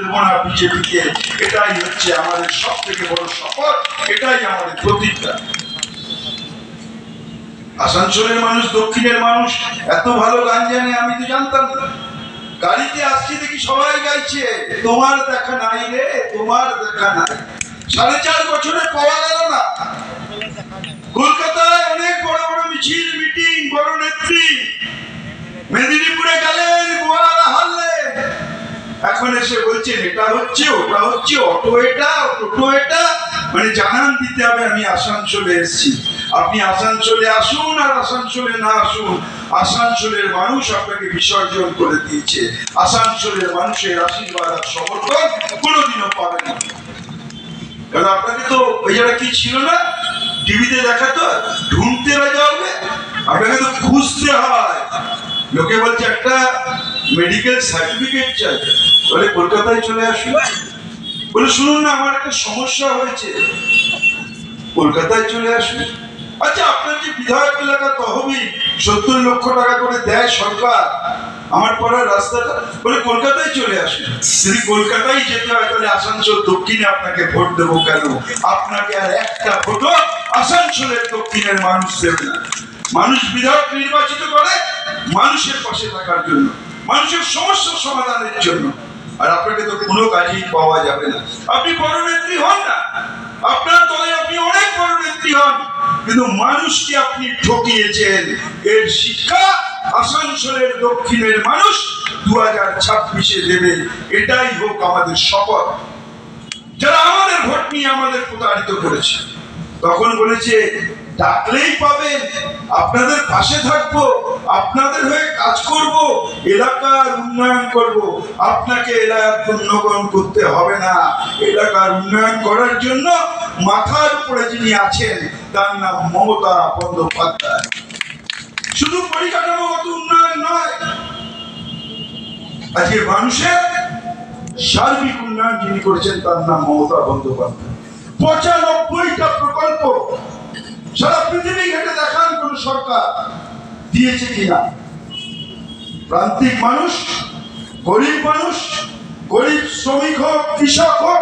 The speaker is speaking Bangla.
দেব না বিজেপিকে। এটাই হচ্ছে আমাদের সব থেকে বড় শপথ, এটাই আমাদের প্রতিজ্ঞা। আসানসোলের মানুষ, দক্ষিণের মানুষ এত ভালো গান জানে আমি তো জানতাম না। গাড়িতে আসছে দেখি সবাই গাইছে, তোমার দেখা নাই রে, তোমার দেখা নাই। 4.5 বছরে পাওয়া গেল না। কলকাতায় অনেক বড় বড় মিছিল, মিটিং, বড় নেত্রী, মেদিনীপুরে গেলেন, গোয়ালা হারলেন, এখন এসে বলছেন এটা হচ্ছে, ওটা হচ্ছে, অটো এটা, টোটো এটা, মানে জানান দিতে হবে আমি আসানসোলে এসেছি। আপনি আসানসোলে আসুন আর আসানসোলে না আসুন, আসানসোলের মানুষ আপনাকে বিসর্জন করে দিয়েছে। আসানসোলের মানুষের আশীর্বাদ আর সমর্থন কোনোদিনও পাবে না। কারণ আপনাকে তো ওই জায়গা কি ছিল না, টিভিতে দেখাতো ঢুঁড়তে রাজা হবে, আপনাকে তো খুঁজতে হয়। লোকে বলছে একটা মেডিকেল সার্টিফিকেট চাই, বলে কলকাতায় চলে আসুন। বলে শুনুন না আমার একটা সমস্যা হয়েছে, কলকাতায় চলে আসুন। আচ্ছা আপনার যে বিধায়ক এলাকা তহবিল 70 লক্ষ টাকা করে দেয় সরকার আমার পাড়ার রাস্তাটা, বলে কলকাতায় চলে আসুন। যদি কলকাতায় যেতে হয় তাহলে আসানসোল দক্ষিণে আপনাকে ভোট দেবো কেন? আপনাকে আর একটা ভোটও আসানসোলের দক্ষিণের মানুষ দেবে না। মানুষ বিধায়ক নির্বাচিত করে মানুষের পাশে থাকার জন্য, মানুষের সমস্যা সমাধানের জন্য। আর আপনাকে তো কোনো কাজেই পাওয়া যাবে না। আপনি বড় নেত্রী হন না, আপনার দলে আপনি অনেক বড় নেত্রী হন, কিন্তু মানুষকে আপনি ঠকিয়েছেন। এর শিক্ষা আসানসোলের দক্ষিণের মানুষ 2026-এ দেবে। এটাই হোক আমাদের শপথ। যারা আমাদের ভোট নিয়ে আমাদের প্রতারিত করেছে, তখন বলেছে ডাকলেই পাবেন, আপনাদের পাশে থাকবো, আপনাদের হয়ে কাজ করব, এলাকার উন্নয়ন করব। আপনাকে এলাকার উন্নয়ন করতে হবে না। এলাকার উন্নয়ন করার জন্য মাথার উপরে যিনি আছেন তার নাম মমতা বন্দ্যোপাধ্যায়। শুধু পরিকাঠামোগত উন্নয়ন নয়, আজকে মানুষের সার্বিক উন্নয়ন যিনি করেছেন তার নাম মমতা বন্দ্যোপাধ্যায়। 95টা প্রকল্প সারা পৃথিবী ঘেটে দেখান কোন সরকার দিয়েছে কিনা। প্রান্তিক মানুষ, গরিব শ্রমিক হোক, কৃষক হোক,